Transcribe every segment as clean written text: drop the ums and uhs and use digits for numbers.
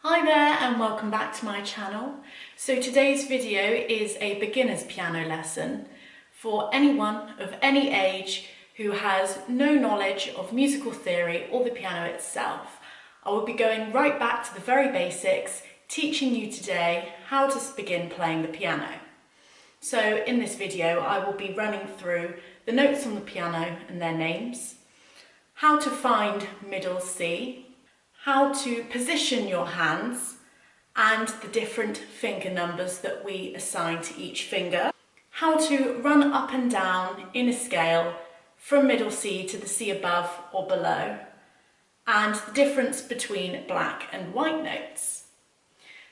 Hi there and welcome back to my channel. So today's video is a beginner's piano lesson for anyone of any age who has no knowledge of musical theory or the piano itself. I will be going right back to the very basics, teaching you today how to begin playing the piano. So in this video I will be running through the notes on the piano and their names, how to find middle C, how to position your hands and the different finger numbers that we assign to each finger, how to run up and down in a scale from middle C to the C above or below, and the difference between black and white notes.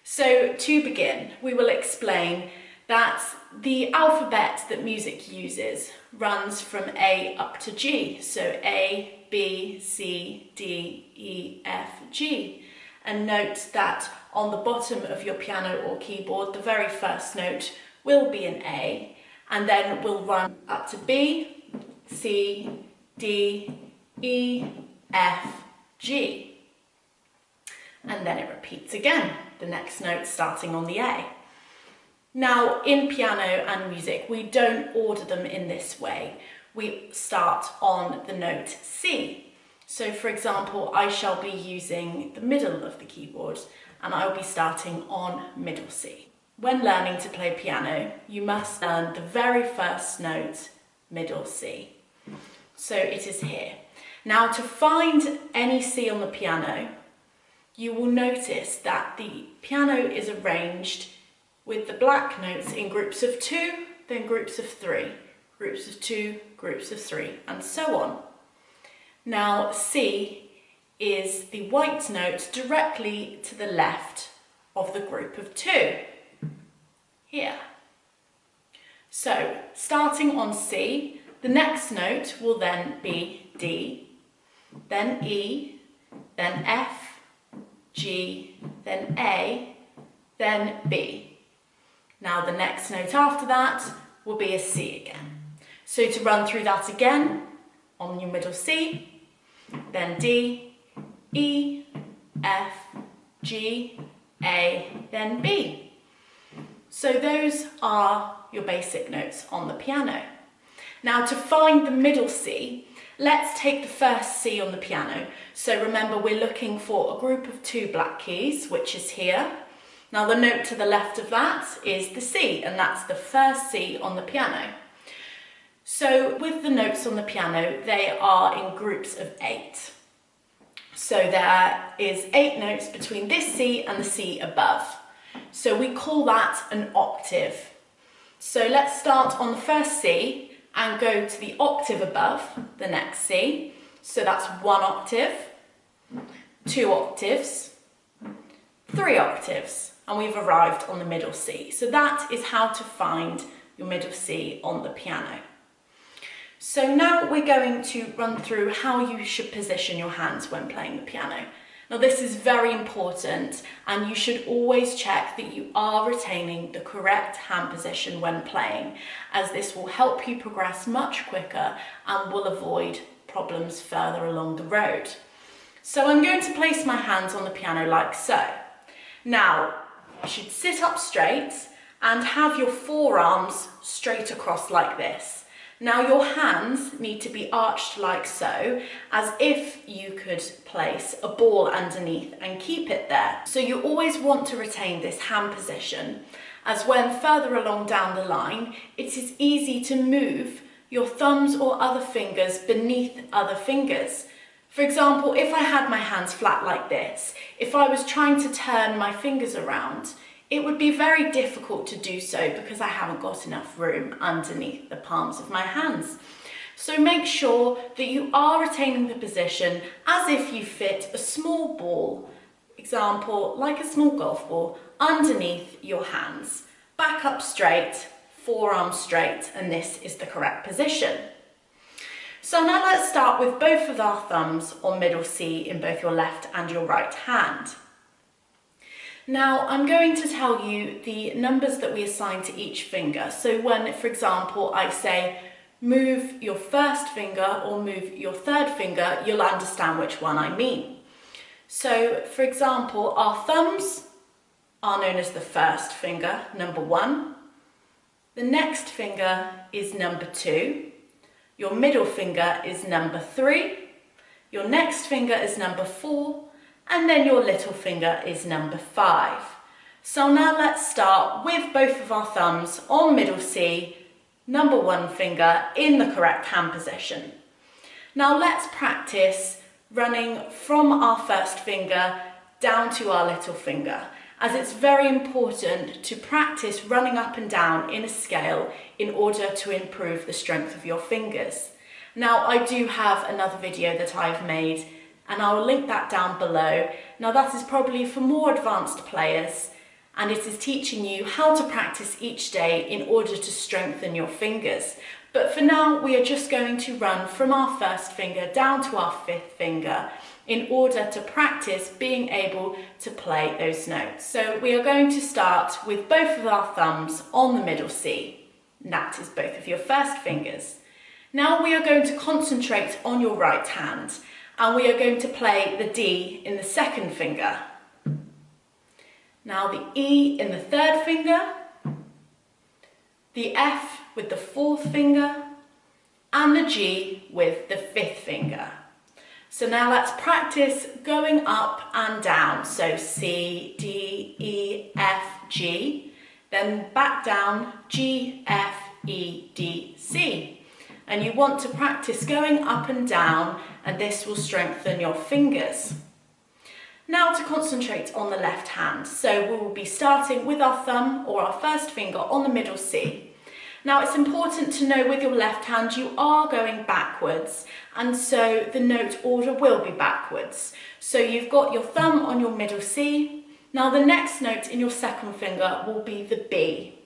So to begin, we will explain that the alphabet that music uses runs from A up to G, so A, B, C, D, E, F, G. And note that on the bottom of your piano or keyboard, the very first note will be an A, and then we'll run up to B, C, D, E, F, G. And then it repeats again, the next note starting on the A. Now, in piano and music, we don't order them in this way. We start on the note C. So for example, I shall be using the middle of the keyboard and I'll be starting on middle C. When learning to play piano, you must learn the very first note, middle C. So it is here. Now to find any C on the piano, you will notice that the piano is arranged with the black notes in groups of 2, then groups of 3, groups of 2, groups of 3, and so on. Now C is the white note directly to the left of the group of 2, here. So starting on C, the next note will then be D, then E, then F, G, then A, then B. Now the next note after that will be a C again. So to run through that again, on your middle C, then D, E, F, G, A, then B. So those are your basic notes on the piano. Now to find the middle C, let's take the first C on the piano. So remember, we're looking for a group of 2 black keys, which is here. Now the note to the left of that is the C, and that's the first C on the piano. So with the notes on the piano, they are in groups of 8. So there is 8 notes between this C and the C above. So we call that an octave. So let's start on the first C and go to the octave above the next C. So that's 1 octave, 2 octaves, 3 octaves. And we've arrived on the middle C. So that is how to find your middle C on the piano. So now we're going to run through how you should position your hands when playing the piano. Now this is very important, and you should always check that you are retaining the correct hand position when playing, as this will help you progress much quicker and will avoid problems further along the road. So I'm going to place my hands on the piano like so. Now, you should sit up straight and have your forearms straight across like this. Now your hands need to be arched like so, as if you could place a ball underneath and keep it there. So you always want to retain this hand position, as when further along down the line, it is easy to move your thumbs or other fingers beneath other fingers. For example, if I had my hands flat like this, if I was trying to turn my fingers around, it would be very difficult to do so because I haven't got enough room underneath the palms of my hands. So make sure that you are retaining the position as if you fit a small ball, example, like a small golf ball, underneath your hands. Back up straight, forearms straight, and this is the correct position. So now let's start with both of our thumbs on middle C in both your left and your right hand. Now I'm going to tell you the numbers that we assign to each finger. So when, for example, I say move your first finger or move your third finger, you'll understand which one I mean. So for example, our thumbs are known as the first finger, number 1. The next finger is number 2. Your middle finger is number 3. Your next finger is number 4. And then your little finger is number 5. So now let's start with both of our thumbs on middle C, number 1 finger in the correct hand position. Now let's practice running from our first finger down to our little finger, as it's very important to practice running up and down in a scale in order to improve the strength of your fingers. Now I do have another video that I've made and I'll link that down below. Now that is probably for more advanced players, and it is teaching you how to practice each day in order to strengthen your fingers. But for now, we are just going to run from our first finger down to our 5th finger in order to practice being able to play those notes. So we are going to start with both of our thumbs on the middle C. That is both of your first fingers. Now we are going to concentrate on your right hand, and we are going to play the D in the 2nd finger. Now the E in the 3rd finger, the F with the 4th finger, and the G with the 5th finger. So now let's practice going up and down. So C, D, E, F, G, then back down, G, F, E, D, C. And you want to practice going up and down, and this will strengthen your fingers. Now to concentrate on the left hand. So we will be starting with our thumb or our first finger on the middle C. Now it's important to know with your left hand you are going backwards, and so the note order will be backwards. So you've got your thumb on your middle C. Now the next note in your 2nd finger will be the B.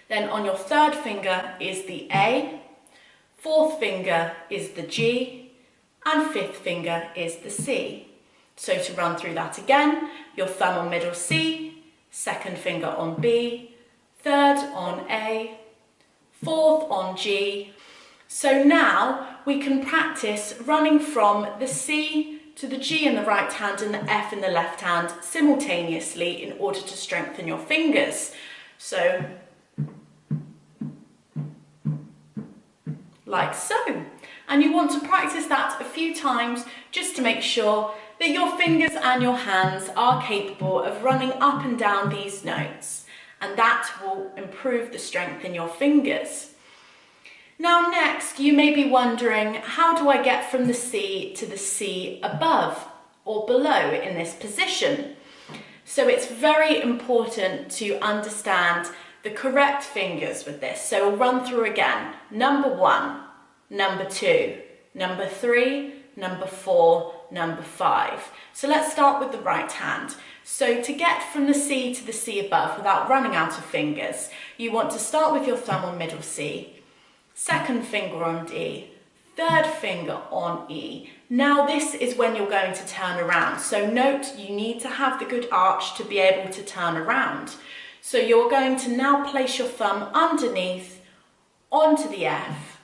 Then on your 3rd finger is the A. 4th finger is the G, and 5th finger is the C. So to run through that again, your thumb on middle C, 2nd finger on B, 3rd on A, 4th on G. So now we can practice running from the C to the G in the right hand and the F in the left hand simultaneously in order to strengthen your fingers. So like so. And you want to practice that a few times just to make sure that your fingers and your hands are capable of running up and down these notes, and that will improve the strength in your fingers. Now next, you may be wondering, how do I get from the C to the C above or below in this position? So it's very important to understand the correct fingers with this. So we'll run through again. Number 1, number 2, number 3, number 4, number 5. So let's start with the right hand. So to get from the C to the C above without running out of fingers, you want to start with your thumb on middle C, 2nd finger on D, 3rd finger on E. Now this is when you're going to turn around. So note, you need to have the good arch to be able to turn around. So you're going to now place your thumb underneath onto the F,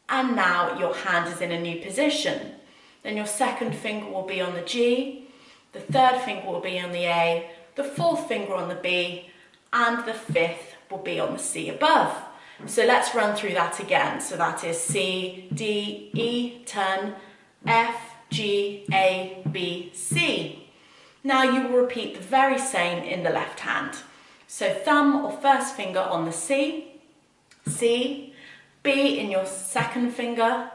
and now your hand is in a new position. Then your 2nd finger will be on the G, the 3rd finger will be on the A, the 4th finger on the B, and the 5th will be on the C above. So let's run through that again. So that is C, D, E, turn, F, G, A, B, C. Now you will repeat the very same in the left hand. So thumb or first finger on the C, C, B in your 2nd finger,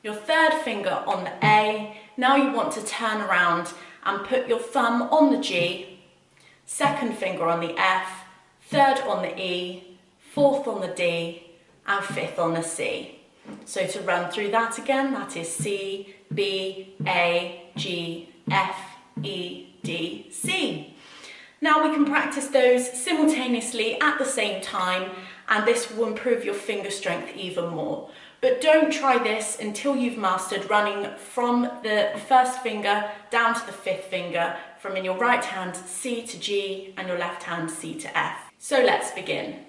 your 3rd finger on the A. Now you want to turn around and put your thumb on the G, 2nd finger on the F, 3rd on the E, 4th on the D, and 5th on the C. So to run through that again, that is C, B, A, G, F, E, D, C. Now we can practice those simultaneously at the same time, and this will improve your finger strength even more. But don't try this until you've mastered running from the 1st finger down to the 5th finger, from in your right hand C to G and your left hand C to F. So let's begin.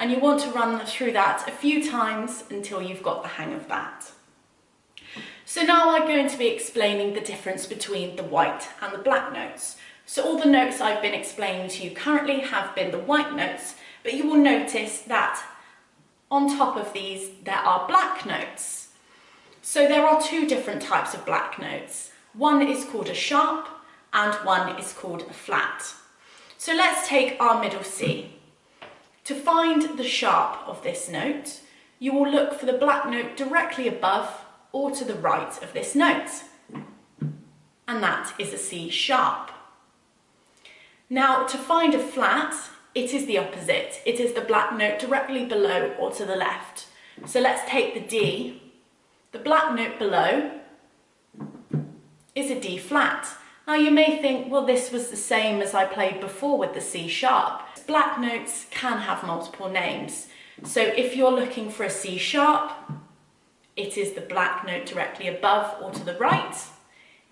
and you want to run through that a few times until you've got the hang of that. So now I'm going to be explaining the difference between the white and the black notes. So all the notes I've been explaining to you currently have been the white notes, but you will notice that on top of these there are black notes. So there are two different types of black notes. One is called a sharp and one is called a flat. So let's take our middle C. To find the sharp of this note, you will look for the black note directly above or to the right of this note, and that is a C sharp. Now, to find a flat, it is the opposite. It is the black note directly below or to the left. So let's take the D. The black note below is a D flat. Now you may think, well, this was the same as I played before with the C sharp. Black notes can have multiple names. So if you're looking for a C sharp, it is the black note directly above or to the right.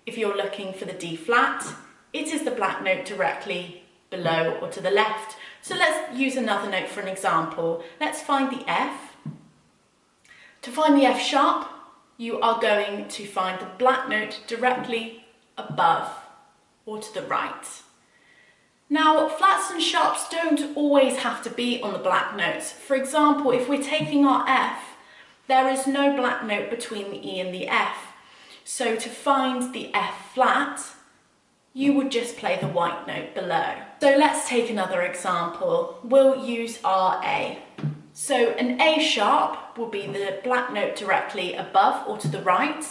If you're looking for the D flat, it is the black note directly below or to the left. So let's use another note for an example. Let's find the F. To find the F sharp, you are going to find the black note directly above or to the right. Now, flats and sharps don't always have to be on the black notes. For example, if we're taking our F, there is no black note between the E and the F. So to find the F flat, you would just play the white note below. So let's take another example. We'll use our A. So an A sharp will be the black note directly above or to the right,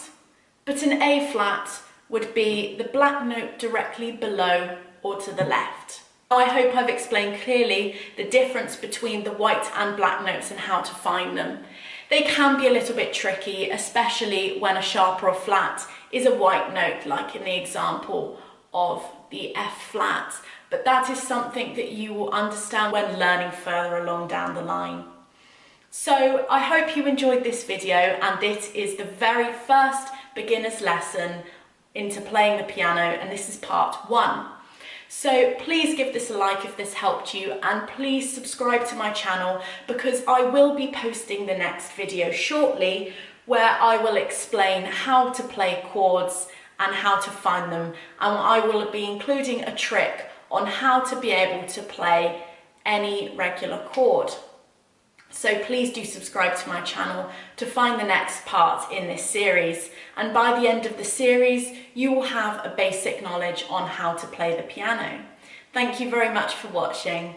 but an A flat would be the black note directly below or to the left. I hope I've explained clearly the difference between the white and black notes and how to find them. They can be a little bit tricky, especially when a sharp or a flat is a white note, like in the example of the F flat, but that is something that you will understand when learning further along down the line. So I hope you enjoyed this video, and this is the very first beginner's lesson into playing the piano, and this is part 1. So please give this a like if this helped you, and please subscribe to my channel because I will be posting the next video shortly where I will explain how to play chords and how to find them, and I will be including a trick on how to be able to play any regular chord. So please do subscribe to my channel to find the next part in this series, and by the end of the series you will have a basic knowledge on how to play the piano. Thank you very much for watching.